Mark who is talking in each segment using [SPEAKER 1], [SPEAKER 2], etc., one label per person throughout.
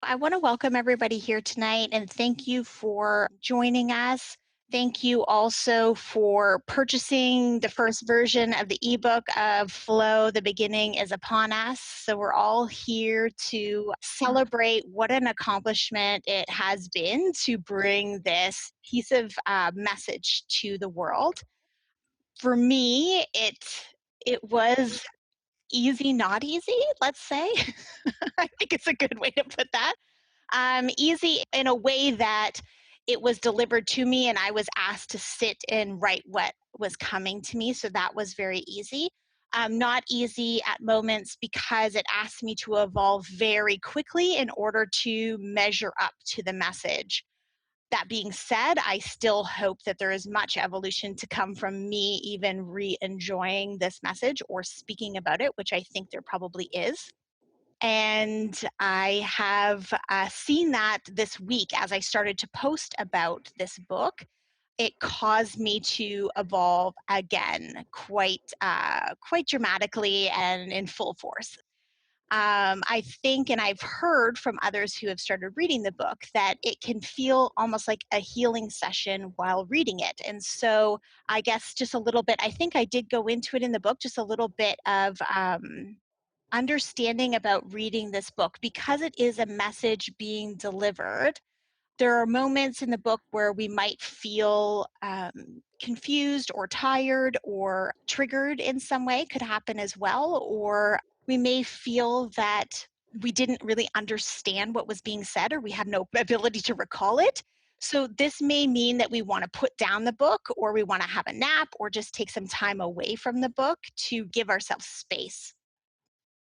[SPEAKER 1] I want to welcome everybody here tonight and thank you for joining us. Thank you also for purchasing the first version of the ebook of Flow, The Beginning is Upon Us. So we're all here to celebrate what an accomplishment it has been to bring this piece of message to the world. For me, it was easy, not easy, let's say. I think it's a good way to put that. Easy in a way that it was delivered to me and I was asked to sit and write what was coming to me. So that was very easy. Not easy at moments because it asked me to evolve very quickly in order to measure up to the message. That being said, I still hope that there is much evolution to come from me even re-enjoying this message or speaking about it, which I think there probably is. And I have seen that this week as I started to post about this book. It caused me to evolve again quite dramatically and in full force. I think, and I've heard from others who have started reading the book, that it can feel almost like a healing session while reading it. And so, I guess just a little bit, I think I did go into it in the book, just a little bit of understanding about reading this book because it is a message being delivered. There are moments in the book where we might feel confused or tired or triggered in some way, could happen as well. Or we may feel that we didn't really understand what was being said or we have no ability to recall it. So this may mean that we want to put down the book or we want to have a nap or just take some time away from the book to give ourselves space.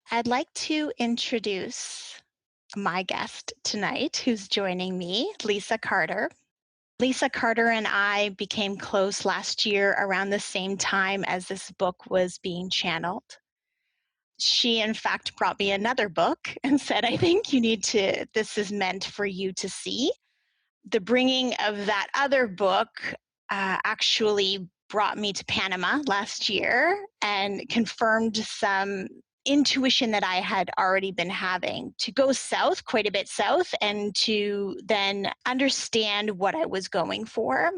[SPEAKER 1] I'd like to introduce my guest tonight, who's joining me, Lisa Carter. Lisa Carter and I became close last year around the same time as this book was being channeled. She, in fact, brought me another book and said, I think this is meant for you to see. The bringing of that other book actually brought me to Panama last year and confirmed some intuition that I had already been having to go south, quite a bit south, and to then understand what I was going for.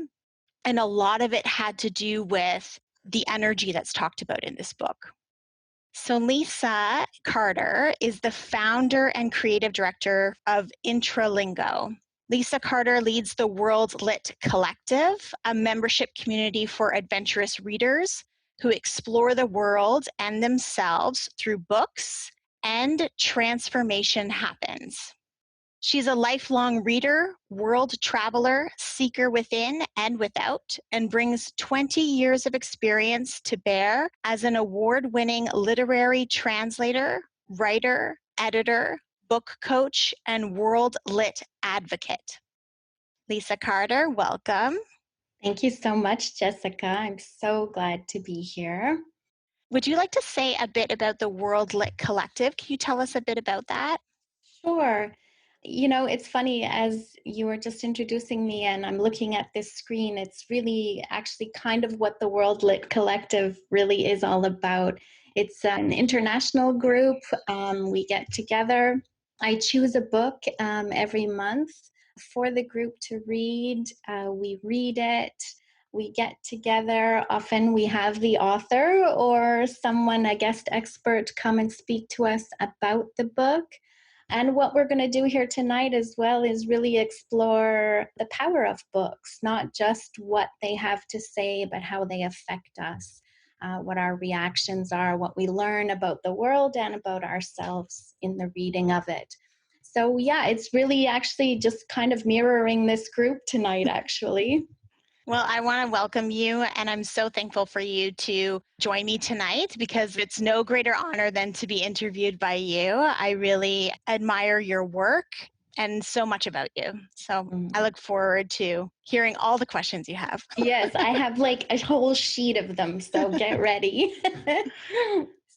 [SPEAKER 1] And a lot of it had to do with the energy that's talked about in this book. So, Lisa Carter is the founder and creative director of Intralingo. Lisa Carter leads the World Lit Collective, a membership community for adventurous readers who explore the world and themselves through books, and transformation happens. She's a lifelong reader, world traveler, seeker within and without, and brings 20 years of experience to bear as an award-winning literary translator, writer, editor, book coach, and world lit advocate. Lisa Carter, welcome.
[SPEAKER 2] Thank you so much, Jessica. I'm so glad to be here.
[SPEAKER 1] Would you like to say a bit about the World Lit Collective? Can you tell us a bit about that?
[SPEAKER 2] Sure. It's funny as you were just introducing me and I'm looking at this screen, it's really actually kind of what the World Lit Collective really is all about. It's an international group. We get together. I choose a book every month for the group to read. We read it. We get together. Often we have the author or someone, a guest expert, come and speak to us about the book. And what we're going to do here tonight as well is really explore the power of books, not just what they have to say, but how they affect us, what our reactions are, what we learn about the world and about ourselves in the reading of it. So yeah, it's really actually just kind of mirroring this group tonight, actually.
[SPEAKER 1] Well, I want to welcome you, and I'm so thankful for you to join me tonight because it's no greater honor than to be interviewed by you. I really admire your work and so much about you. So I look forward to hearing all the questions you have.
[SPEAKER 2] Yes, I have like a whole sheet of them, so get ready.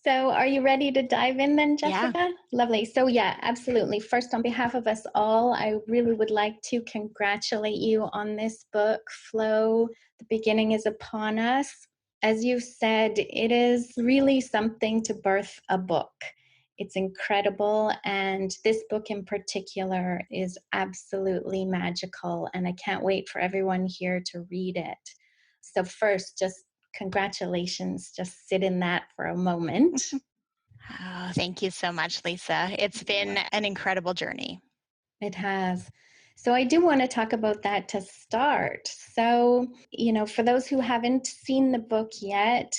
[SPEAKER 2] So are you ready to dive in then,
[SPEAKER 1] Yeah.
[SPEAKER 2] Jessica? Lovely. So yeah, absolutely. First, on behalf of us all, I really would like to congratulate you on this book, Flow, The Beginning is Upon Us. As you said, it is really something to birth a book. It's incredible. And this book in particular is absolutely magical. And I can't wait for everyone here to read it. So, first, just congratulations. Just sit in that for a moment.
[SPEAKER 1] Oh, thank you so much, Lisa. It's been an incredible journey.
[SPEAKER 2] It has. So I do want to talk about that to start. So, for those who haven't seen the book yet,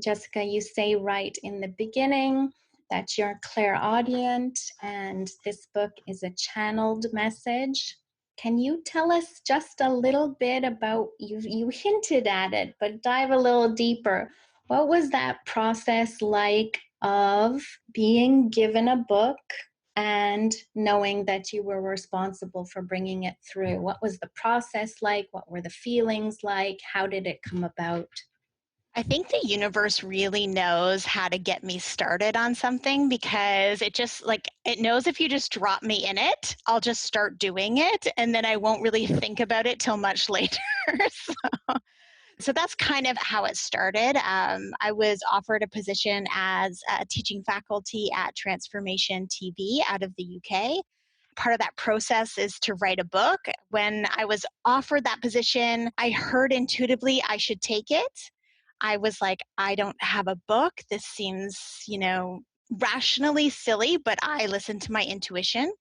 [SPEAKER 2] Jessica, you say right in the beginning that you're clairaudient and this book is a channeled message. Can you tell us just a little bit about, you hinted at it, but dive a little deeper. What was that process like of being given a book and knowing that you were responsible for bringing it through? What was the process like? What were the feelings like? How did it come about?
[SPEAKER 1] I think the universe really knows how to get me started on something because it just like it knows if you just drop me in it, I'll just start doing it and then I won't really think about it till much later. So that's kind of how it started. I was offered a position as a teaching faculty at Transformation TV out of the UK. Part of that process is to write a book. When I was offered that position, I heard intuitively I should take it. I was like, I don't have a book. This seems, rationally silly, but I listened to my intuition.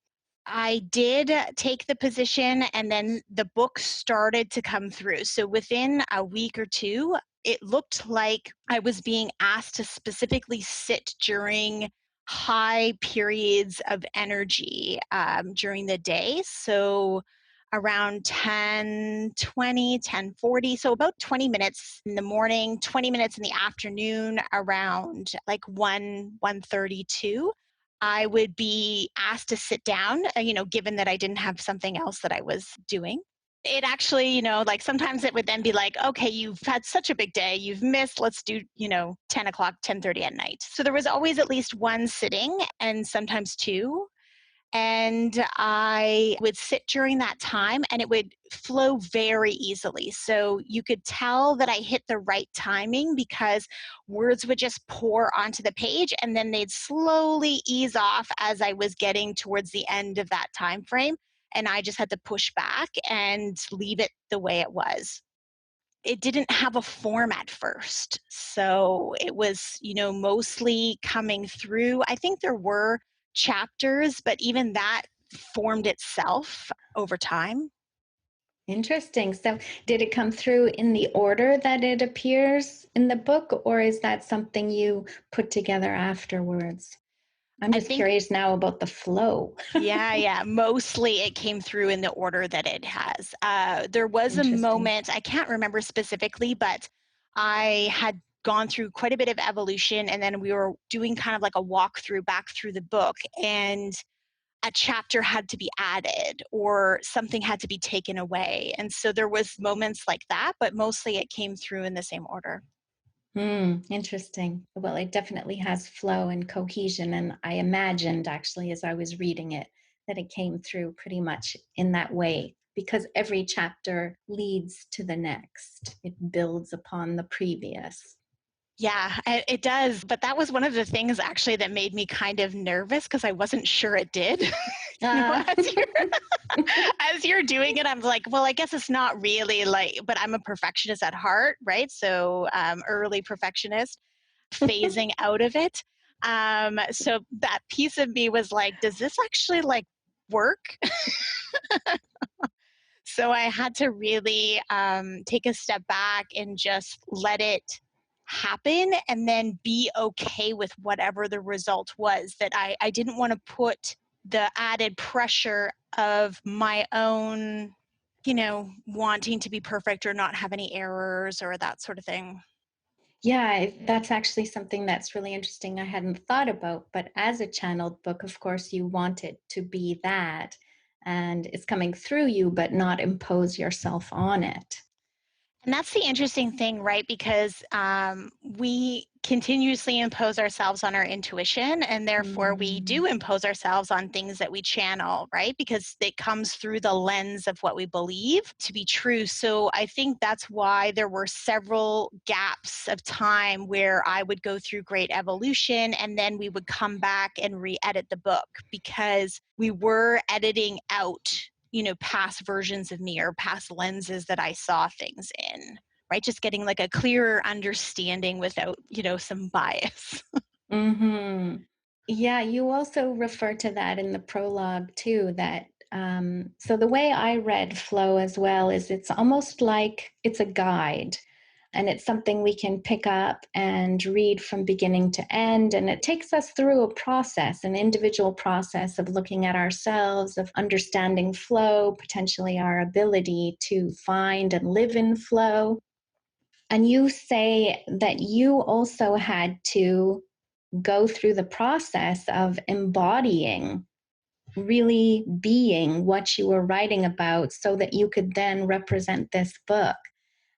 [SPEAKER 1] I did take the position and then the book started to come through. So within a week or two, it looked like I was being asked to specifically sit during high periods of energy during the day. So around 10:20, 10:40. So about 20 minutes in the morning, 20 minutes in the afternoon around like 1:32. I would be asked to sit down, given that I didn't have something else that I was doing. It actually, like sometimes it would then be like, okay, you've had such a big day, you've missed, let's do, 10 o'clock, 10:30 at night. So there was always at least one sitting and sometimes two. And I would sit during that time and it would flow very easily. So you could tell that I hit the right timing because words would just pour onto the page and then they'd slowly ease off as I was getting towards the end of that time frame. And I just had to push back and leave it the way it was. It didn't have a form at first. So it was, mostly coming through. I think there were chapters, but even that formed itself over time.
[SPEAKER 2] Interesting. So, did it come through in the order that it appears in the book, or is that something you put together afterwards? I'm
[SPEAKER 1] I
[SPEAKER 2] just
[SPEAKER 1] think,
[SPEAKER 2] curious now about the flow.
[SPEAKER 1] yeah. Mostly it came through in the order that it has. There was a
[SPEAKER 2] Interesting.
[SPEAKER 1] moment, I can't remember specifically, but I had gone through quite a bit of evolution and then we were doing kind of like a walkthrough back through the book. And a chapter had to be added or something had to be taken away. And so there was moments like that, but mostly it came through in the same order.
[SPEAKER 2] Interesting. Well, it definitely has flow and cohesion. And I imagined actually, as I was reading it, that it came through pretty much in that way because every chapter leads to the next, it builds upon the previous.
[SPEAKER 1] Yeah, it does. But that was one of the things actually that made me kind of nervous because I wasn't sure it did.
[SPEAKER 2] Ah.
[SPEAKER 1] As you're doing it, I'm like, well, I guess it's not really like, but I'm a perfectionist at heart, right? So early perfectionist, phasing out of it. So that piece of me was like, does this actually like work? So I had to really take a step back and just let it happen and then be okay with whatever the result was. That I didn't want to put the added pressure of my own, wanting to be perfect or not have any errors or that sort of thing.
[SPEAKER 2] Yeah, that's actually something that's really interesting. I hadn't thought about, but as a channeled book, of course, you want it to be that, and it's coming through you, but not impose yourself on it.
[SPEAKER 1] And that's the interesting thing, right? Because we continuously impose ourselves on our intuition, and therefore we
[SPEAKER 2] Mm.
[SPEAKER 1] do impose ourselves on things that we channel, right? Because it comes through the lens of what we believe to be true. So I think that's why there were several gaps of time where I would go through great evolution, and then we would come back and re edit the book because we were editing out, past versions of me or past lenses that I saw things in, right? Just getting like a clearer understanding without, some bias.
[SPEAKER 2] Hmm. Yeah, you also refer to that in the prologue too. That so the way I read flow as well is it's almost like it's a guide, and it's something we can pick up and read from beginning to end. And it takes us through a process, an individual process of looking at ourselves, of understanding flow, potentially our ability to find and live in flow. And you say that you also had to go through the process of embodying, really being what you were writing about so that you could then represent this book.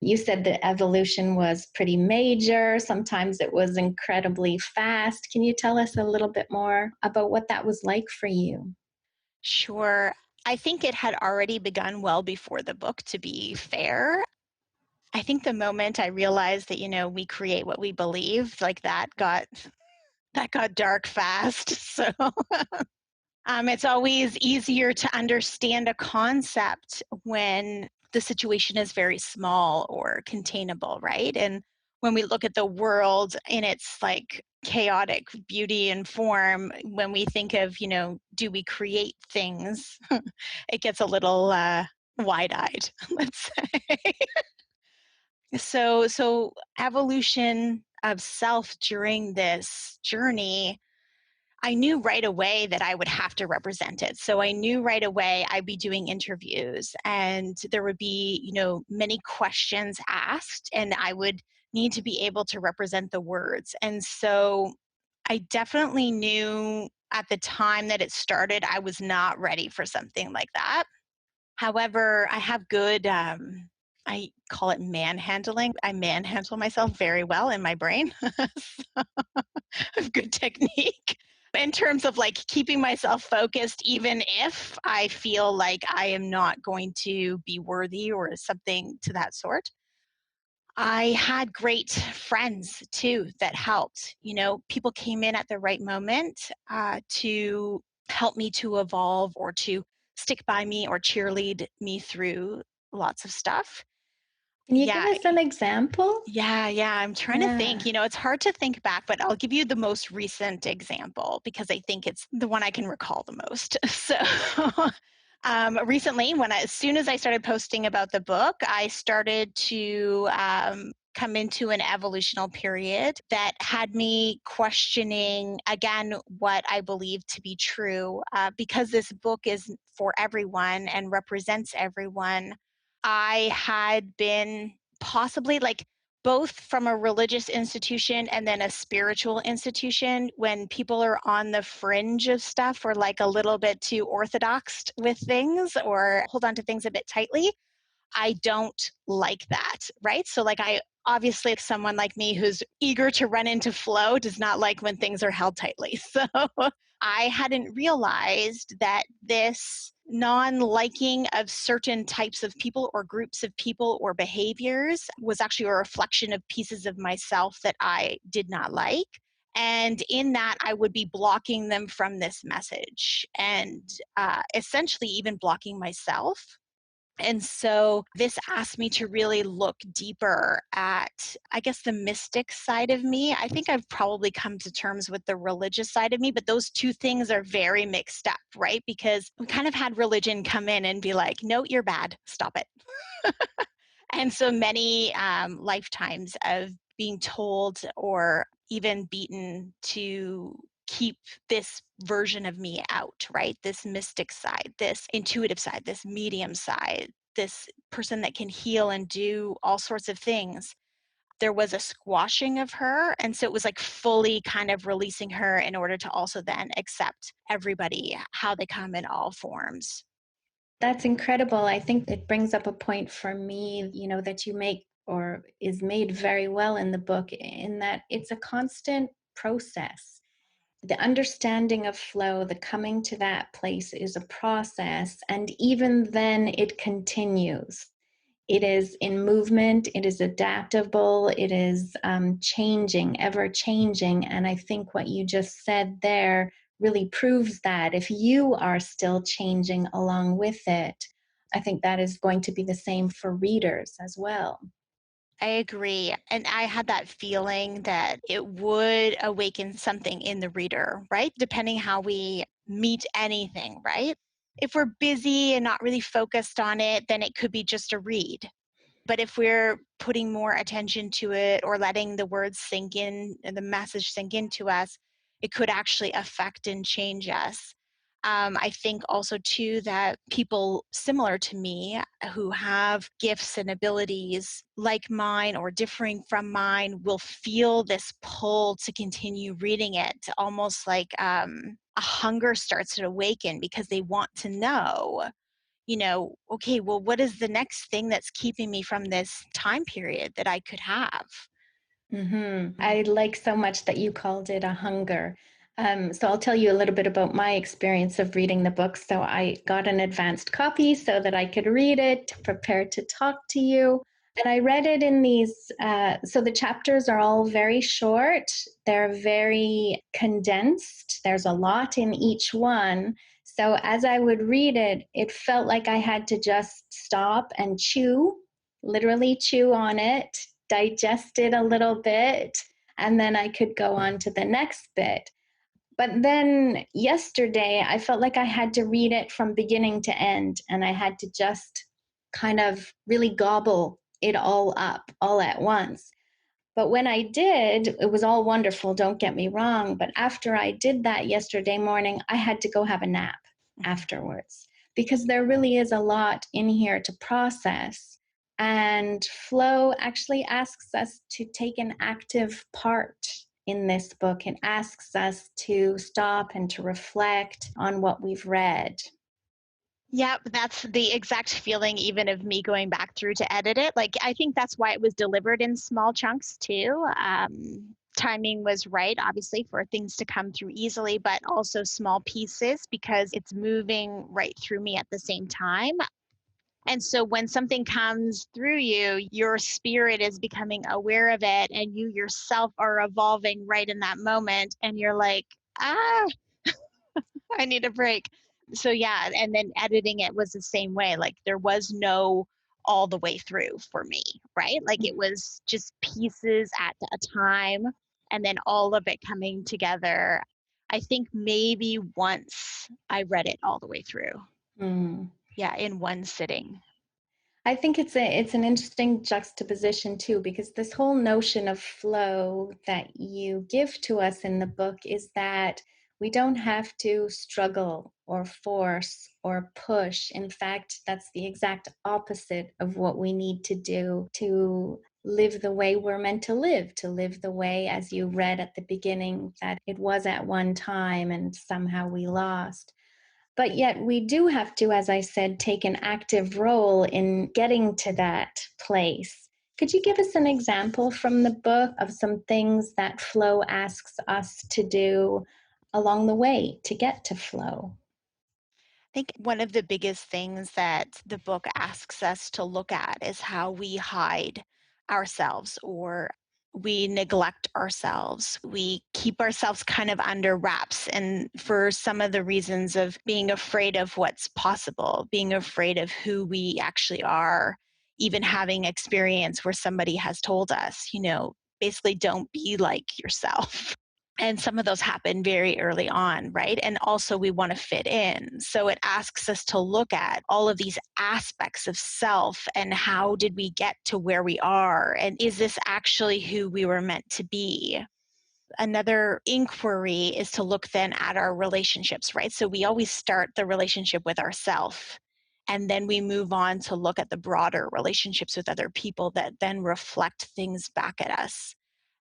[SPEAKER 2] You said that evolution was pretty major. Sometimes it was incredibly fast. Can you tell us a little bit more about what that was like for you?
[SPEAKER 1] Sure. I think it had already begun well before the book, to be fair. I think the moment I realized that, we create what we believe, like that got dark fast. So it's always easier to understand a concept when the situation is very small or containable, right? And when we look at the world in its like chaotic beauty and form, when we think of, do we create things, it gets a little wide eyed, let's say. So evolution of self during this journey, I knew right away that I would have to represent it. So I knew right away I'd be doing interviews and there would be, many questions asked and I would need to be able to represent the words. And so I definitely knew at the time that it started, I was not ready for something like that. However, I have good, I call it manhandling. I manhandle myself very well in my brain. So of good technique in terms of like keeping myself focused, even if I feel like I am not going to be worthy or something to that sort. I had great friends too that helped. People came in at the right moment to help me to evolve or to stick by me or cheerlead me through lots of stuff.
[SPEAKER 2] Can you give
[SPEAKER 1] Yeah,
[SPEAKER 2] us an example?
[SPEAKER 1] yeah. I'm trying to think.
[SPEAKER 2] Yeah.
[SPEAKER 1] It's hard to think back, but I'll give you the most recent example because I think it's the one I can recall the most. So, recently, as soon as I started posting about the book, I started to come into an evolutional period that had me questioning again what I believe to be true. Because this book is for everyone and represents everyone, I had been possibly like both from a religious institution and then a spiritual institution when people are on the fringe of stuff or like a little bit too orthodox with things or hold on to things a bit tightly. I don't like that, right? So, like, I obviously, someone like me who's eager to run into flow does not like when things are held tightly. So, I hadn't realized that this non liking of certain types of people or groups of people or behaviors was actually a reflection of pieces of myself that I did not like. And in that, I would be blocking them from this message and essentially even blocking myself. And so this asked me to really look deeper at, I guess, the mystic side of me. I think I've probably come to terms with the religious side of me, but those two things are very mixed up, right? Because we kind of had religion come in and be like, no, you're bad, stop it. And so many lifetimes of being told or even beaten to keep this version of me out, right? This mystic side, this intuitive side, this medium side, this person that can heal and do all sorts of things. There was a squashing of her. And so it was like fully kind of releasing her in order to also then accept everybody, how they come in all forms.
[SPEAKER 2] That's incredible. I think it brings up a point for me, that you make or is made very well in the book, in that it's a constant process. The understanding of flow, the coming to that place is a process. And even then, it continues. It is in movement, it is adaptable, it is changing, ever changing. And I think what you just said there really proves that if you are still changing along with it, I think that is going to be the same for readers as well.
[SPEAKER 1] I agree. And I had that feeling that it would awaken something in the reader, right? Depending how we meet anything, right? If we're busy and not really focused on it, then it could be just a read. But if we're putting more attention to it or letting the words sink in and the message sink into us, it could actually affect and change us. I think also, too, that people similar to me who have gifts and abilities like mine or differing from mine will feel this pull to continue reading it, almost like a hunger starts to awaken because they want to know, okay, well, what is the next thing that's keeping me from this time period that I could have?
[SPEAKER 2] I like so much that you called it a hunger. So I'll tell you a little bit about my experience of reading the book. So I got an advanced copy so that I could read it, prepare to talk to you. And I read it in these, so the chapters are all very short. They're very condensed. There's a lot in each one. So as I would read it, it felt like I had to just stop and chew, literally chew on it, digest it a little bit, and then I could go on to the next bit. But then yesterday, I felt like I had to read it from beginning to end, and I had to just kind of really gobble it all up all at once. But when I did, it was all wonderful, don't get me wrong. But after I did that yesterday morning, I had to go have a nap
[SPEAKER 1] Mhm.
[SPEAKER 2] afterwards because there really is a lot in here to process. And flow actually asks us to take an active part in this book. It asks us to stop and to reflect on what we've read.
[SPEAKER 1] Yeah, that's the exact feeling even of me going back through to edit it. Like, I think that's why it was delivered in small chunks too. Timing was right, obviously, for things to come through easily, but also small pieces because it's moving right through me at the same time. And so when something comes through you, your spirit is becoming aware of it, and you yourself are evolving right in that moment. And you're like, ah, I need a break. So yeah, and then editing it was the same way. Like there was no all the way through for me, right? Like it was just pieces at a time and then all of it coming together. I think maybe once I read it all the way through.
[SPEAKER 2] Mm.
[SPEAKER 1] Yeah, in one sitting.
[SPEAKER 2] I think it's an interesting juxtaposition too, because this whole notion of flow that you give to us in the book is that we don't have to struggle or force or push. In fact, that's the exact opposite of what we need to do to live the way we're meant to live the way, as you read at the beginning, that it was at one time and somehow we lost. But yet, we do have to, as I said, take an active role in getting to that place. Could you give us an example from the book of some things that flow asks us to do along the way to get to flow?
[SPEAKER 1] I think one of the biggest things that the book asks us to look at is how we hide ourselves or we neglect ourselves. We keep ourselves kind of under wraps. And for some of the reasons of being afraid of what's possible, being afraid of who we actually are, even having experience where somebody has told us, basically don't be like yourself. And some of those happen very early on, right? And also, we want to fit in. So it asks us to look at all of these aspects of self and how did we get to where we are? And is this actually who we were meant to be? Another inquiry is to look then at our relationships, right? So we always start the relationship with ourself. And then we move on to look at the broader relationships with other people that then reflect things back at us.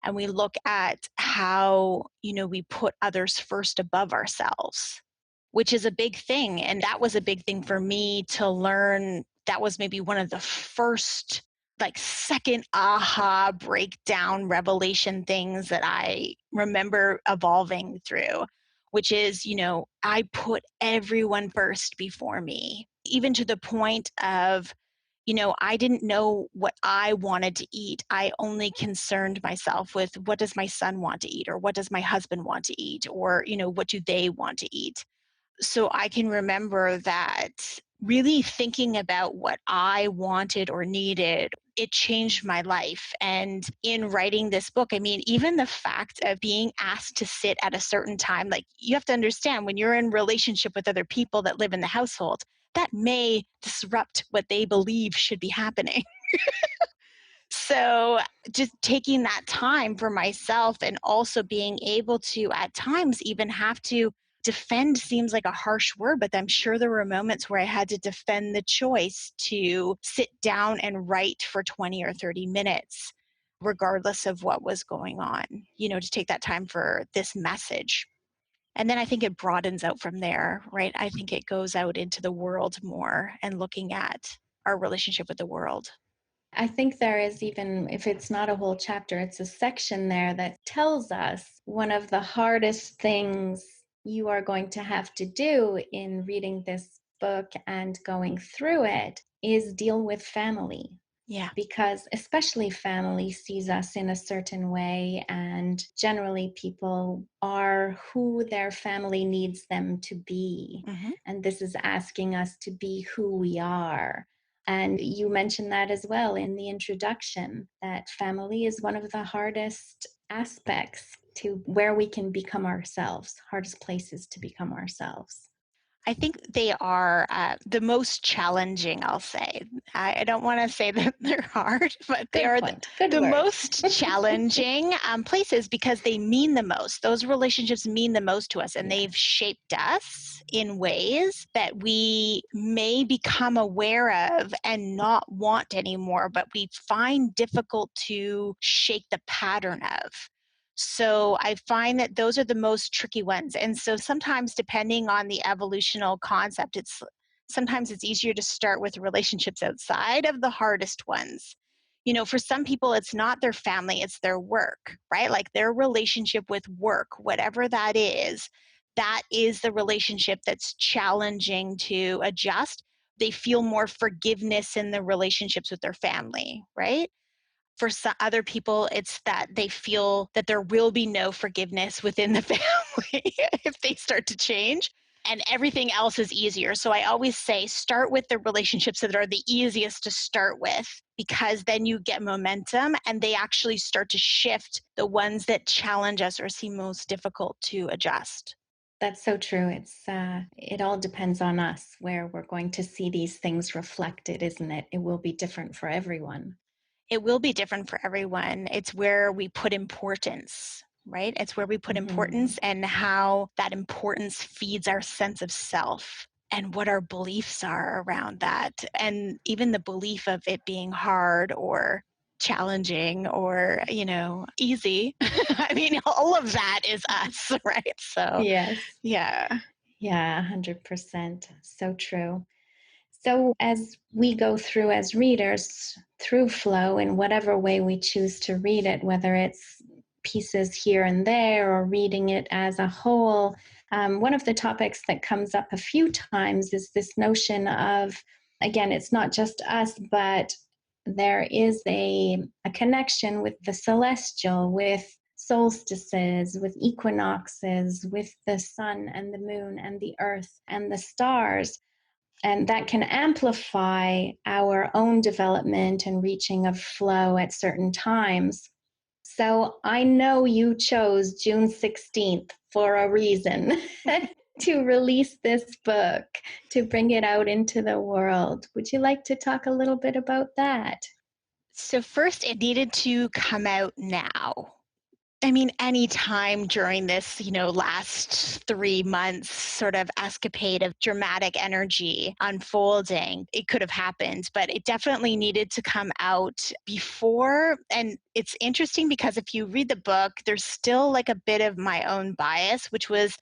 [SPEAKER 1] And we look at how, we put others first above ourselves, which is a big thing. And that was a big thing for me to learn. That was maybe one of the first like second aha breakdown revelation things that I remember evolving through, which is, I put everyone first before me, even to the point of, I didn't know what I wanted to eat. I only concerned myself with what does my son want to eat, or what does my husband want to eat, or, what do they want to eat? So I can remember that really thinking about what I wanted or needed, it changed my life. And in writing this book, I mean, even the fact of being asked to sit at a certain time, like you have to understand when you're in relationship with other people that live in the household, that may disrupt what they believe should be happening. So just taking that time for myself and also being able to at times even have to defend seems like a harsh word, but I'm sure there were moments where I had to defend the choice to sit down and write for 20 or 30 minutes, regardless of what was going on, to take that time for this message. And then I think it broadens out from there, right? I think it goes out into the world more and looking at our relationship with the world.
[SPEAKER 2] I think there is, even if it's not a whole chapter, it's a section there that tells us one of the hardest things you are going to have to do in reading this book and going through it is deal with family.
[SPEAKER 1] Yeah.
[SPEAKER 2] Because especially family sees us in a certain way, and generally people are who their family needs them to be.
[SPEAKER 1] Mm-hmm.
[SPEAKER 2] And this is asking us to be who we are. And you mentioned that as well in the introduction, that family is one of the hardest aspects to where we can become ourselves, hardest places to become ourselves.
[SPEAKER 1] I think they are the most challenging, I'll say. I don't want to say that they're hard, but they
[SPEAKER 2] Good
[SPEAKER 1] are
[SPEAKER 2] point. Good
[SPEAKER 1] the
[SPEAKER 2] word.
[SPEAKER 1] most challenging places because they mean the most. Those relationships mean the most to us, and
[SPEAKER 2] Yes.
[SPEAKER 1] they've shaped us in ways that we may become aware of and not want anymore, but we find difficult to shake the pattern of. So I find that those are the most tricky ones. And so sometimes depending on the evolutional concept, sometimes it's easier to start with relationships outside of the hardest ones. For some people, it's not their family, it's their work, right? Like their relationship with work, whatever that is the relationship that's challenging to adjust. They feel more forgiveness in the relationships with their family, right? For some other people, it's that they feel that there will be no forgiveness within the family if they start to change, and everything else is easier. So I always say start with the relationships that are the easiest to start with, because then you get momentum and they actually start to shift the ones that challenge us or seem most difficult to adjust.
[SPEAKER 2] That's so true. It all depends on us where we're going to see these things reflected, isn't it? It will be different for everyone.
[SPEAKER 1] It will be different for everyone. It's where we put importance, right? It's where we put
[SPEAKER 2] Mm-hmm.
[SPEAKER 1] importance and how that importance feeds our sense of self and what our beliefs are around that. And even the belief of it being hard or challenging or, easy. I mean, all of that is us, right? So,
[SPEAKER 2] Yes.
[SPEAKER 1] yeah.
[SPEAKER 2] Yeah, 100%. So true. So, as we go through as readers, through flow in whatever way we choose to read it, whether it's pieces here and there or reading it as a whole, one of the topics that comes up a few times is this notion of, again, it's not just us, but there is a connection with the celestial, with solstices, with equinoxes, with the sun and the moon and the earth and the stars, and that can amplify our own development and reaching of flow at certain times. So I know you chose June 16th for a reason to release this book, to bring it out into the world. Would you like to talk a little bit about that?
[SPEAKER 1] So, first, it needed to come out now. I mean, any time during this, last 3 months sort of escapade of dramatic energy unfolding, it could have happened, but it definitely needed to come out before. And it's interesting because if you read the book, there's still like a bit of my own bias, which was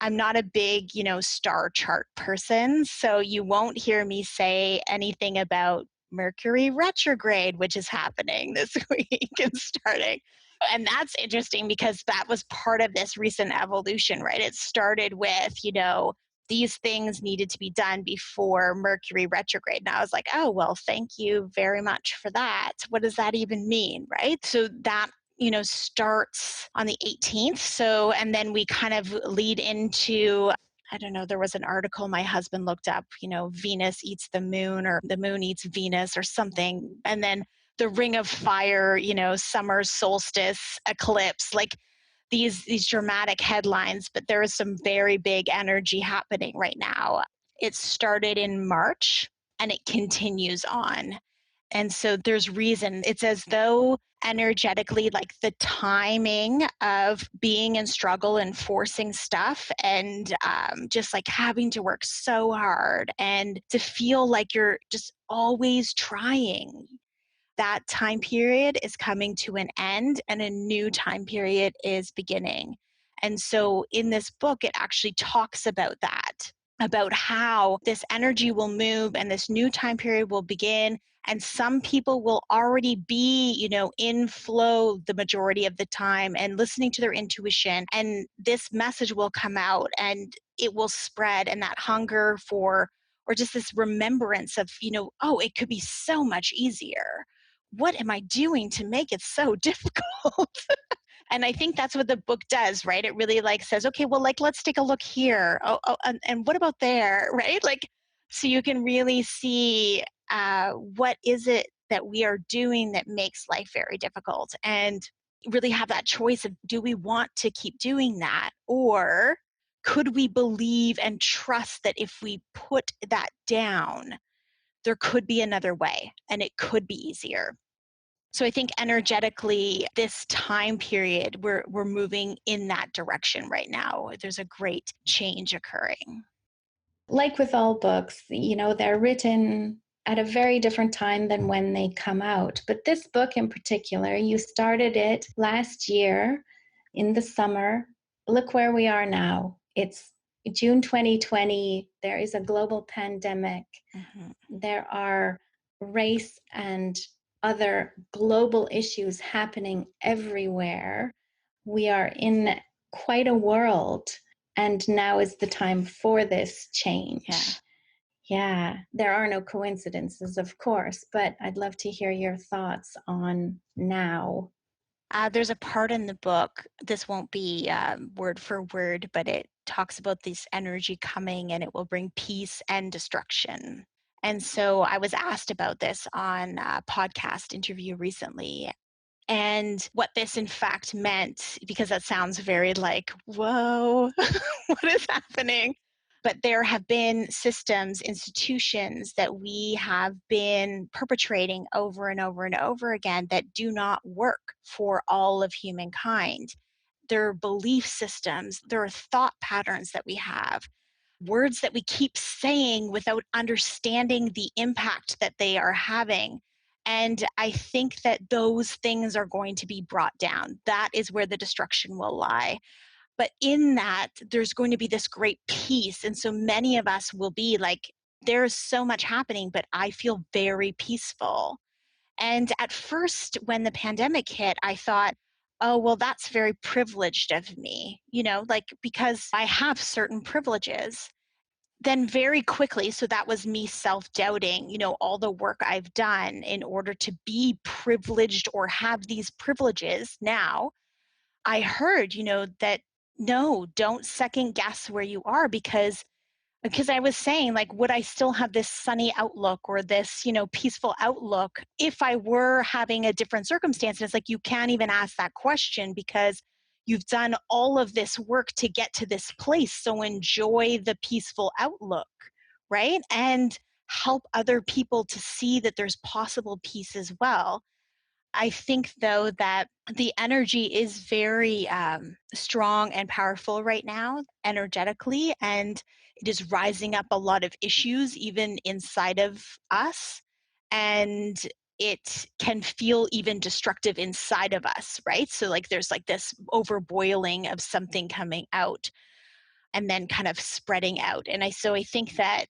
[SPEAKER 1] I'm not a big, star chart person. So you won't hear me say anything about Mercury Retrograde, which is happening this week and starting. And that's interesting because that was part of this recent evolution, right? It started with, these things needed to be done before Mercury retrograde. And I was like, oh, well, thank you very much for that. What does that even mean? Right. So that, starts on the 18th. So, and then we kind of lead into, I don't know, there was an article my husband looked up, Venus eats the moon or the moon eats Venus or something. And then the ring of fire, summer solstice eclipse, like these dramatic headlines, but there is some very big energy happening right now. It started in March and it continues on. And so there's reason. It's as though energetically, like the timing of being in struggle and forcing stuff and just like having to work so hard and to feel like you're just always trying, that time period is coming to an end and a new time period is beginning. And so in this book, it actually talks about that, about how this energy will move and this new time period will begin. And some people will already be, in flow the majority of the time and listening to their intuition. And this message will come out and it will spread. And that hunger for, or just this remembrance of, oh, it could be so much easier. What am I doing to make it so difficult? And I think that's what the book does, right? It really like says, okay, well, like, let's take a look here. Oh, and what about there, right? Like, so you can really see what is it that we are doing that makes life very difficult, and really have that choice of, do we want to keep doing that? Or could we believe and trust that if we put that down, there could be another way and it could be easier? So I think energetically, this time period, we're moving in that direction right now. There's a great change occurring.
[SPEAKER 2] Like with all books, they're written at a very different time than when they come out. But this book in particular, you started it last year in the summer. Look where we are now. It's June 2020. There is a global pandemic.
[SPEAKER 1] Mm-hmm.
[SPEAKER 2] There are race and other global issues happening everywhere. We are in quite a world, and now is the time for this change.
[SPEAKER 1] Yeah.
[SPEAKER 2] Yeah, there are no coincidences, of course, but I'd love to hear your thoughts on now.
[SPEAKER 1] There's a part in the book, this won't be word for word, but it talks about this energy coming and it will bring peace and destruction. And so I was asked about this on a podcast interview recently, and what this in fact meant, because that sounds very like, whoa, what is happening? But there have been systems, institutions that we have been perpetrating over and over and over again that do not work for all of humankind. There are belief systems, there are thought patterns that we have, words that we keep saying without understanding the impact that they are having. And I think that those things are going to be brought down. That is where the destruction will lie. But in that, there's going to be this great peace. And so many of us will be like, there's so much happening, but I feel very peaceful. And at first, when the pandemic hit, I thought, oh, well, that's very privileged of me, like because I have certain privileges. Then very quickly, so that was me self-doubting, all the work I've done in order to be privileged or have these privileges now. I heard, that no, don't second guess where you are, because I was saying, like, would I still have this sunny outlook or this, peaceful outlook if I were having a different circumstance? And it's like, you can't even ask that question because you've done all of this work to get to this place. So enjoy the peaceful outlook, right? And help other people to see that there's possible peace as well. I think, though, that the energy is very strong and powerful right now, energetically, and it is rising up a lot of issues, even inside of us. And it can feel even destructive inside of us, right? So, like, there's like this overboiling of something coming out and then kind of spreading out. And so I think that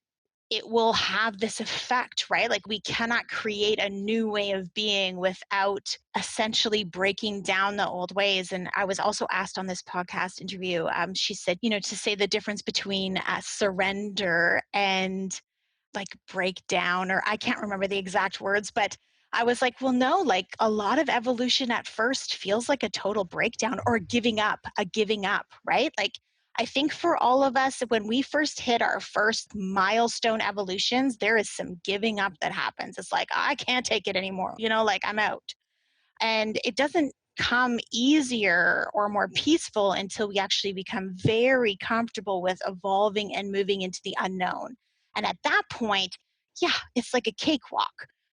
[SPEAKER 1] it will have this effect, right? Like we cannot create a new way of being without essentially breaking down the old ways. And I was also asked on this podcast interview, she said, to say the difference between surrender and like breakdown, or I can't remember the exact words, but I was like, well, no, like a lot of evolution at first feels like a total breakdown or a giving up, right? Like I think for all of us, when we first hit our first milestone evolutions, there is some giving up that happens. It's like, I can't take it anymore, like I'm out. And it doesn't come easier or more peaceful until we actually become very comfortable with evolving and moving into the unknown. And at that point, yeah, it's like a cakewalk.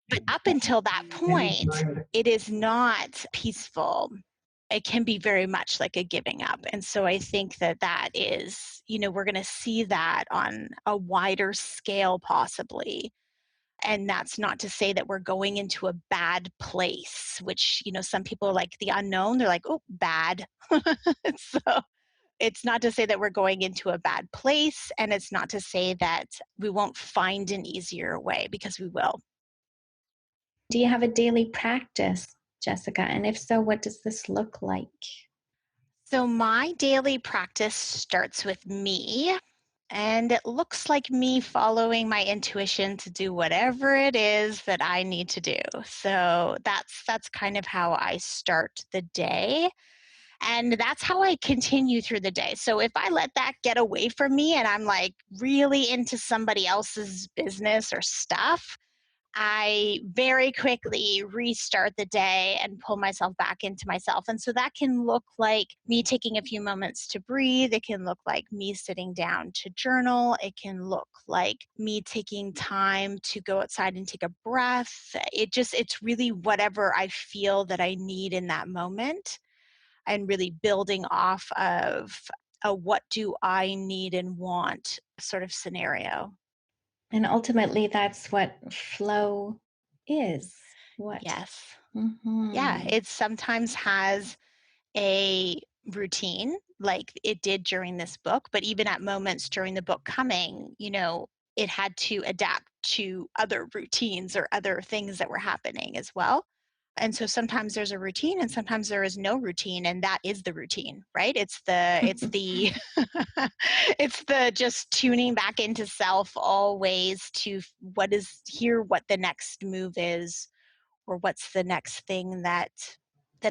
[SPEAKER 1] But up until that point, it is not peaceful. It can be very much like a giving up. And so I think that is, we're going to see that on a wider scale, possibly. And that's not to say that we're going into a bad place, which, some people are like the unknown. They're like, oh, bad. So it's not to say that we're going into a bad place. And it's not to say that we won't find an easier way, because we will.
[SPEAKER 2] Do you have a daily practice, Jessica? And if so, what does this look like?
[SPEAKER 1] So my daily practice starts with me. And it looks like me following my intuition to do whatever it is that I need to do. So that's kind of how I start the day. And that's how I continue through the day. So if I let that get away from me and I'm like really into somebody else's business or stuff, I very quickly restart the day and pull myself back into myself. And so that can look like me taking a few moments to breathe. It can look like me sitting down to journal. It can look like me taking time to go outside and take a breath. It's really whatever I feel that I need in that moment, and really building off of a what do I need and want sort of scenario.
[SPEAKER 2] And ultimately, that's what flow is. What?
[SPEAKER 1] Yes. Yeah,
[SPEAKER 2] Mm-hmm.
[SPEAKER 1] it sometimes has a routine like it did during this book, but even at moments during the book coming, it had to adapt to other routines or other things that were happening as well. And so sometimes there's a routine and sometimes there is no routine, and that is the routine, right? It's the it's the just tuning back into self always to what the next move is, or what's the next thing that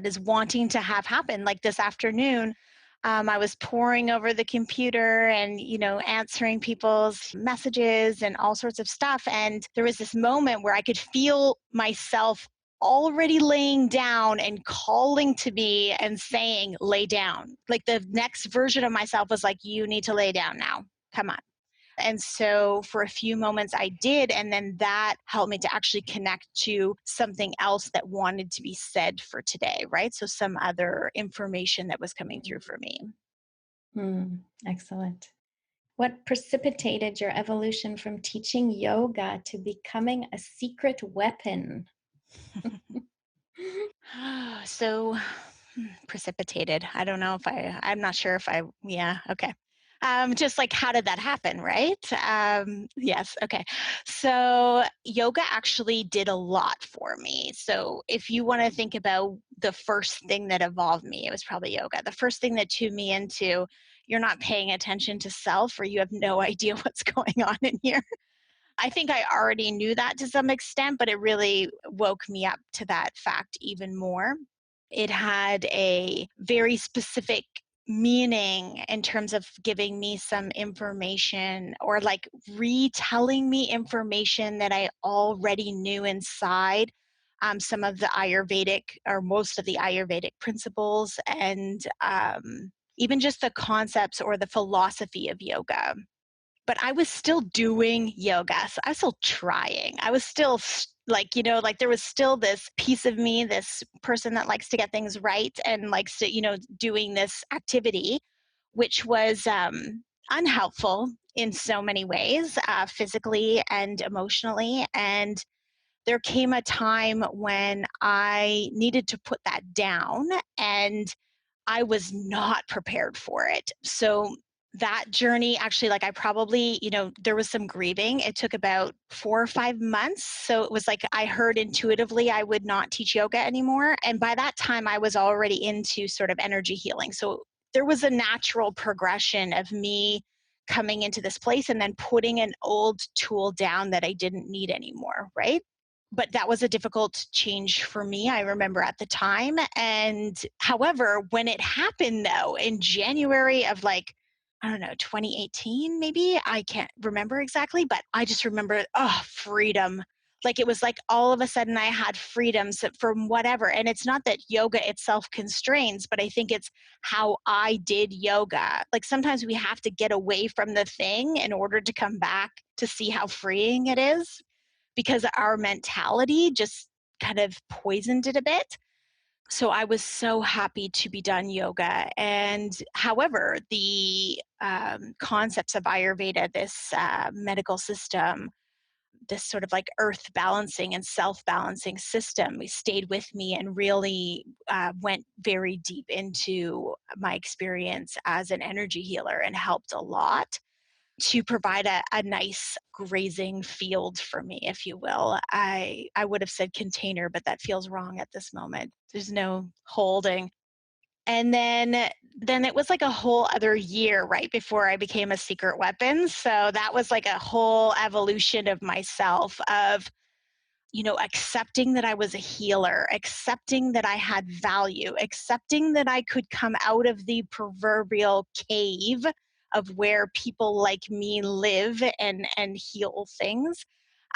[SPEAKER 1] is wanting to have happen. Like this afternoon, I was poring over the computer and answering people's messages and all sorts of stuff, and there was this moment where I could feel myself already laying down and calling to me and saying, lay down. Like the next version of myself was like, you need to lay down now, come on. And so for a few moments I did, and then that helped me to actually connect to something else that wanted to be said for today, right? So some other information that was coming through for me.
[SPEAKER 2] Excellent. What precipitated your evolution from teaching yoga to becoming a secret weapon?
[SPEAKER 1] So precipitated. I don't know if I'm not sure if yeah, okay. Just like, how did that happen, right? Yes, okay. So, yoga actually did a lot for me. So, if you want to think about the first thing that evolved me, it was probably yoga. The first thing that tuned me into, you're not paying attention to self, or you have no idea what's going on in here. I think I already knew that to some extent, but it really woke me up to that fact even more. It had a very specific meaning in terms of giving me some information, or like retelling me information that I already knew inside. Some of the Ayurvedic, or most of the Ayurvedic principles, and even just the concepts or the philosophy of yoga. But I was still doing yoga. So I was still trying. I was still like, like there was still this piece of me, this person that likes to get things right and likes to, doing this activity, which was unhelpful in so many ways, physically and emotionally. And there came a time when I needed to put that down, and I was not prepared for it. So That journey actually, like I probably, there was some grieving. It took about 4 or 5 months. So it was like I heard intuitively I would not teach yoga anymore. And by that time, I was already into sort of energy healing. So there was a natural progression of me coming into this place and then putting an old tool down that I didn't need anymore. Right. But that was a difficult change for me, I remember at the time. And however, when it happened though, in January of like, I don't know, 2018 maybe? I can't remember exactly, but I just remember, oh, freedom. Like it was like all of a sudden I had freedom from whatever. And it's not that yoga itself constrains, but I think it's how I did yoga. Like sometimes we have to get away from the thing in order to come back to see how freeing it is because our mentality just kind of poisoned it a bit. So I was so happy to be done yoga. And however, the concepts of Ayurveda, this medical system, this sort of like earth balancing and self balancing system, stayed with me and really went very deep into my experience as an energy healer and helped a lot to provide a nice grazing field for me, if you will. I would have said container, but that feels wrong at this moment. There's no holding. And then it was like a whole other year right before I became a secret weapon. So that was like a whole evolution of myself of accepting that I was a healer, accepting that I had value, accepting that I could come out of the proverbial cave of where people like me live and heal things.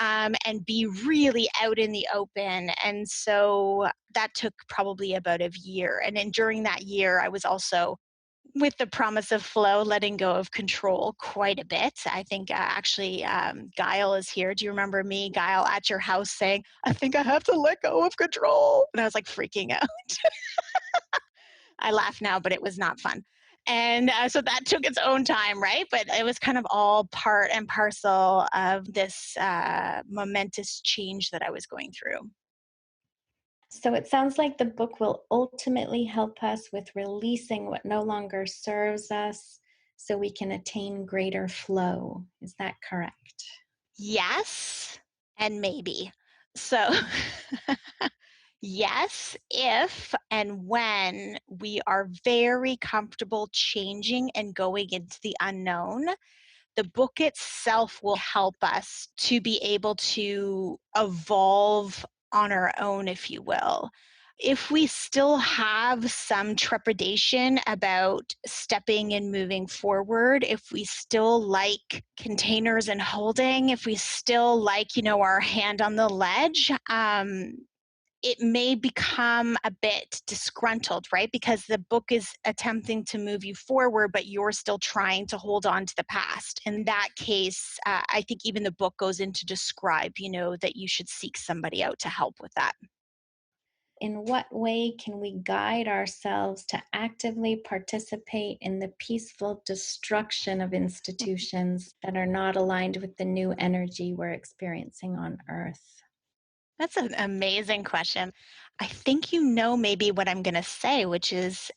[SPEAKER 1] And be really out in the open. And so that took probably about a year. And then during that year, I was also with the promise of flow, letting go of control quite a bit. I think actually Guile is here. Do you remember me, Guile, at your house saying, I think I have to let go of control? And I was like freaking out. I laugh now, but it was not fun. And so that took its own time, right? But it was kind of all part and parcel of this momentous change that I was going through.
[SPEAKER 2] So it sounds like the book will ultimately help us with releasing what no longer serves us so we can attain greater flow. Is that correct?
[SPEAKER 1] Yes, and maybe. So, yes, if and when we are very comfortable changing and going into the unknown, the book itself will help us to be able to evolve on our own, if you will. If we still have some trepidation about stepping and moving forward, if we still like containers and holding, if we still like, our hand on the ledge, it may become a bit disgruntled, right? Because the book is attempting to move you forward, but you're still trying to hold on to the past. In that case, I think even the book goes in to describe, that you should seek somebody out to help with that.
[SPEAKER 2] In what way can we guide ourselves to actively participate in the peaceful destruction of institutions that are not aligned with the new energy we're experiencing on Earth?
[SPEAKER 1] That's an amazing question. I think maybe what I'm going to say, which is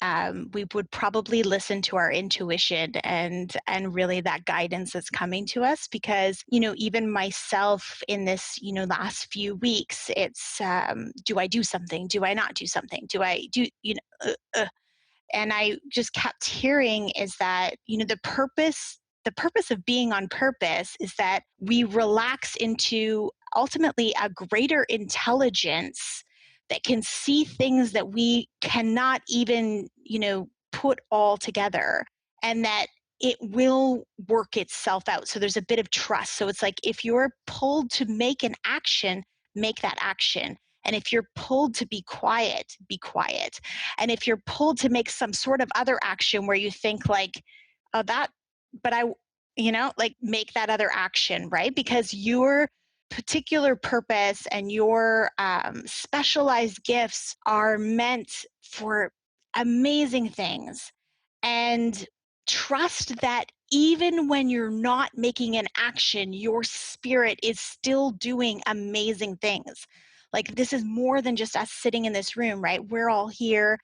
[SPEAKER 1] we would probably listen to our intuition and really that guidance that's coming to us because even myself in this last few weeks, it's do I do something? Do I not do something? Do I do and I just kept hearing is that the purpose of being on purpose is that we relax into ultimately a greater intelligence that can see things that we cannot even put all together, and that it will work itself out. So there's a bit of trust. So it's like if you're pulled to make an action, make that action. And if you're pulled to be quiet, be quiet. And if you're pulled to make some sort of other action where you think like, oh, that, but I, like make that other action, right? Because your particular purpose and your specialized gifts are meant for amazing things. And trust that even when you're not making an action, your spirit is still doing amazing things. Like this is more than just us sitting in this room, right? We're all here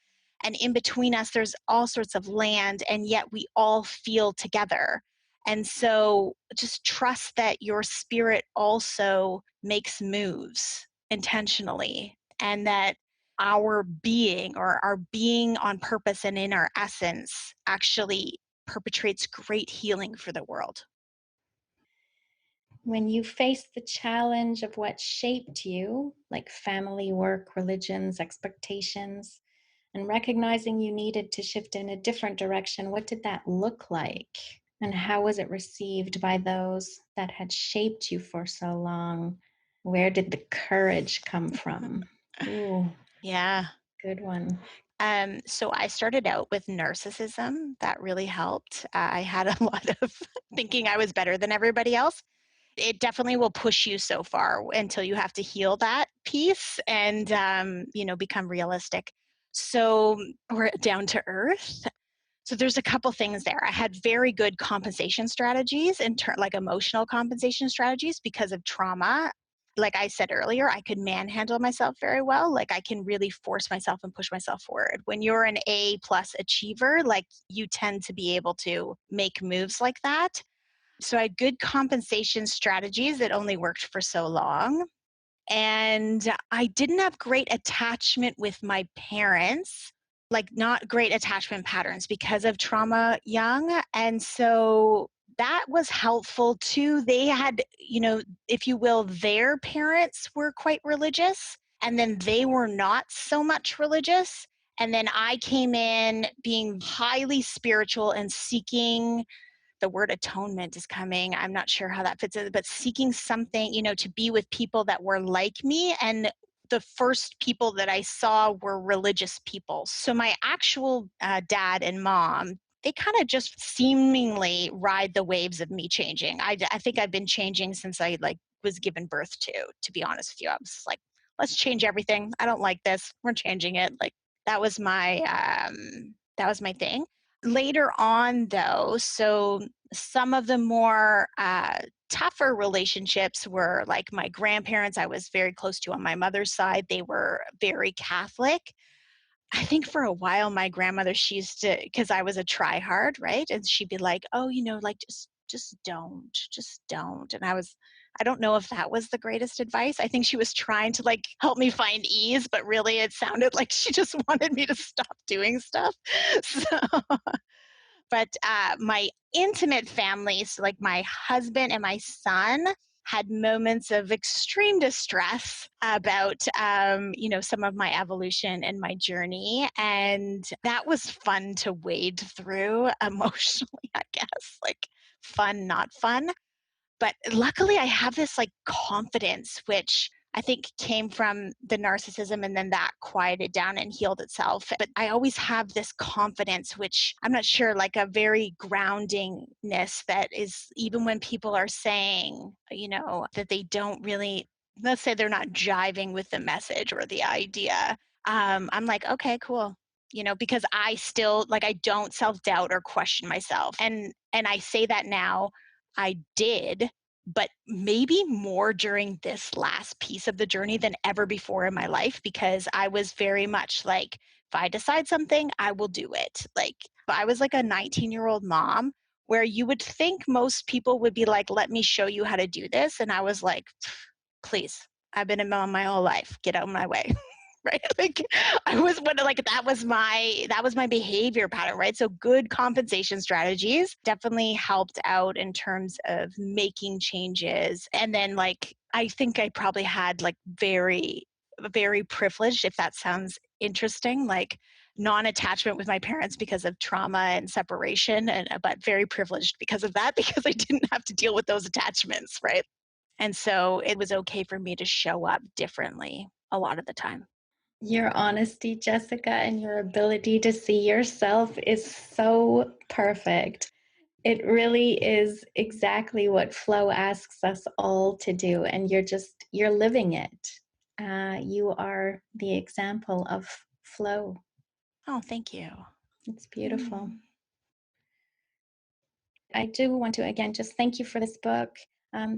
[SPEAKER 1] And in between us, there's all sorts of land, and yet we all feel together. And so just trust that your spirit also makes moves intentionally, and that our being, or our being on purpose and in our essence, actually perpetrates great healing for the world.
[SPEAKER 2] When you face the challenge of what shaped you, like family, work, religions, expectations, and recognizing you needed to shift in a different direction, what did that look like? And how was it received by those that had shaped you for so long? Where did the courage come from? Ooh,
[SPEAKER 1] Yeah.
[SPEAKER 2] good one.
[SPEAKER 1] So I started out with narcissism. That really helped. I had a lot of thinking I was better than everybody else. It definitely will push you so far until you have to heal that piece and, become realistic. So we're down to earth. So there's a couple things there. I had very good compensation strategies, like emotional compensation strategies, because of trauma. Like I said earlier, I could manhandle myself very well. Like I can really force myself and push myself forward. When you're an A plus achiever, like you tend to be able to make moves like that. So I had good compensation strategies that only worked for so long. And I didn't have great attachment with my parents, like not great attachment patterns because of trauma young. And so that was helpful too. They had, if you will, their parents were quite religious, and then they were not so much religious. And then I came in being highly spiritual and seeking, the word atonement is coming. I'm not sure how that fits in, but seeking something, to be with people that were like me. And the first people that I saw were religious people. So my actual dad and mom, they kind of just seemingly ride the waves of me changing. I think I've been changing since I was given birth to be honest with you. I was like, let's change everything. I don't like this. We're changing it. Like that was my thing. Later on, though, so some of the more tougher relationships were like my grandparents, I was very close to on my mother's side. They were very Catholic. I think for a while, my grandmother, she used to, because I was a try hard, right? And she'd be like, oh, like just don't. And I don't know if that was the greatest advice. I think she was trying to help me find ease, but really it sounded like she just wanted me to stop doing stuff. So, but my intimate family, so like my husband and my son, had moments of extreme distress about, some of my evolution and my journey. And that was fun to wade through emotionally, I guess. Like fun, not fun. But luckily, I have this confidence, which I think came from the narcissism, and then that quieted down and healed itself. But I always have this confidence, which I'm not sure, like a very groundingness that is, even when people are saying, that they don't really, let's say they're not jiving with the message or the idea. I'm like, okay, cool. Because I still I don't self-doubt or question myself. And I say that now, I did, but maybe more during this last piece of the journey than ever before in my life, because I was very much like, if I decide something, I will do it. I was like a 19-year-old mom, where you would think most people would be like, let me show you how to do this. And I was like, please, I've been a mom my whole life. Get out of my way. Right? I was one of that was my behavior pattern, right? So good compensation strategies definitely helped out in terms of making changes. And then I think I probably had very, very privileged, if that sounds interesting, non-attachment with my parents because of trauma and separation, and but very privileged because of that, because I didn't have to deal with those attachments, right? And so it was okay for me to show up differently a lot of the time.
[SPEAKER 2] Your honesty, Jessica, and your ability to see yourself is so perfect. It really is exactly what flow asks us all to do, and you're living it. You are the example of flow.
[SPEAKER 1] Oh, thank you.
[SPEAKER 2] It's beautiful.
[SPEAKER 1] Mm.
[SPEAKER 2] I do want to again just thank you for this book.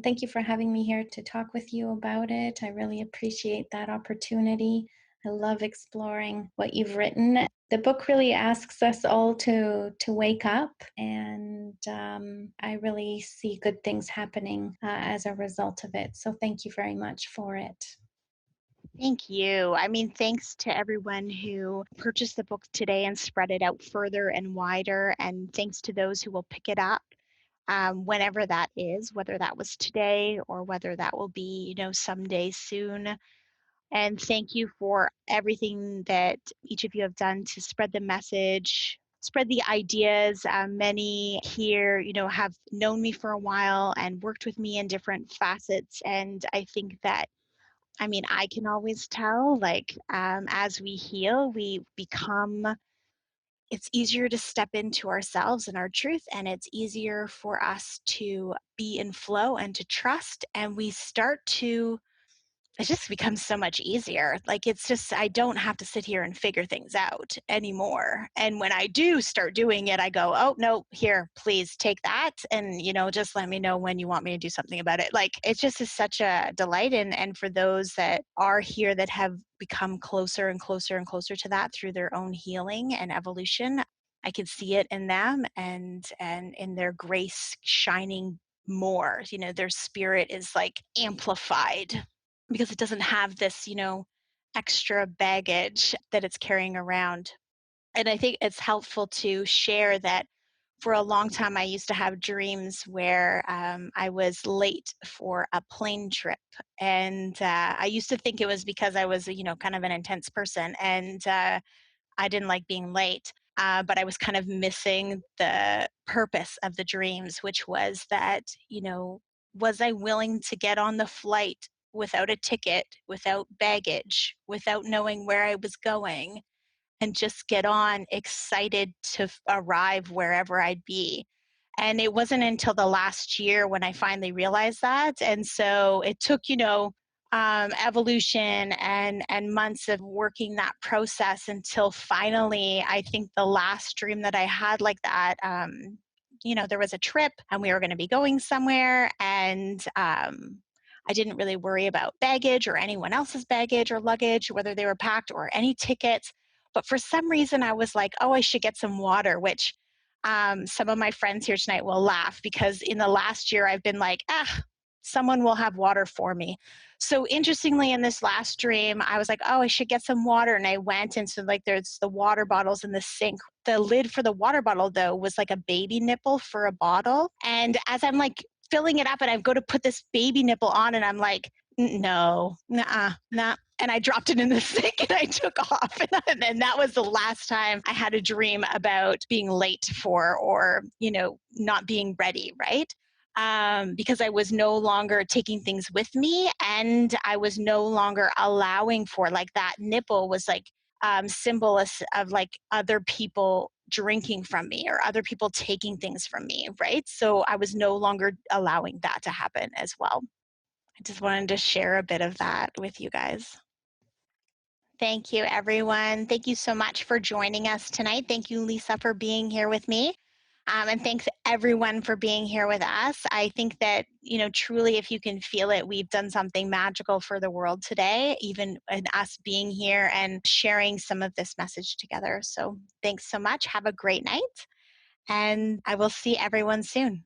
[SPEAKER 2] Thank you for having me here to talk with you about it. I really appreciate that opportunity. I love exploring what you've written. The book really asks us all to wake up, and I really see good things happening as a result of it. So thank you very much for it.
[SPEAKER 1] Thank you. I mean, thanks to everyone who purchased the book today and spread it out further and wider. And thanks to those who will pick it up whenever that is, whether that was today or whether that will be, someday soon. And thank you for everything that each of you have done to spread the message, spread the ideas. Many here, have known me for a while and worked with me in different facets. And I think that, I mean, I can always tell, like, as we heal, we become, it's easier to step into ourselves and our truth, and it's easier for us to be in flow and to trust. And we start to it just becomes so much easier. Like, it's just, I don't have to sit here and figure things out anymore. And when I do start doing it, I go, oh, no, here, please take that. And, just let me know when you want me to do something about it. Like, it just is such a delight. And for those that are here that have become closer and closer and closer to that through their own healing and evolution, I can see it in them and in their grace shining more. Their spirit is like amplified because it doesn't have this, extra baggage that it's carrying around. And I think it's helpful to share that for a long time, I used to have dreams where I was late for a plane trip. And I used to think it was because I was, kind of an intense person. And I didn't like being late. But I was kind of missing the purpose of the dreams, which was that, was I willing to get on the flight without a ticket, without baggage, without knowing where I was going, and just get on excited to arrive wherever I'd be. And it wasn't until the last year when I finally realized that. And so it took, evolution and months of working that process until finally, I think the last dream that I had like that, there was a trip and we were going to be going somewhere, and I didn't really worry about baggage or anyone else's baggage or luggage, whether they were packed, or any tickets. But for some reason, I was like, oh, I should get some water, which some of my friends here tonight will laugh because in the last year, I've been like, someone will have water for me. So interestingly, in this last dream, I was like, oh, I should get some water. And I went, and so like there's the water bottles in the sink. The lid for the water bottle, though, was like a baby nipple for a bottle. And as I'm like filling it up and I go to put this baby nipple on, and I'm like, no, nah. And I dropped it in the sink and I took off. And that was the last time I had a dream about being late for, or, not being ready, right? Because I was no longer taking things with me, and I was no longer allowing for, like, that nipple was like symbol of like other people drinking from me or other people taking things from me, right? So I was no longer allowing that to happen as well. I just wanted to share a bit of that with you guys. Thank you, everyone. Thank you so much for joining us tonight. Thank you, Lisa, for being here with me. And thanks everyone for being here with us. I think that, truly, if you can feel it, we've done something magical for the world today, even in us being here and sharing some of this message together. So thanks so much. Have a great night. And I will see everyone soon.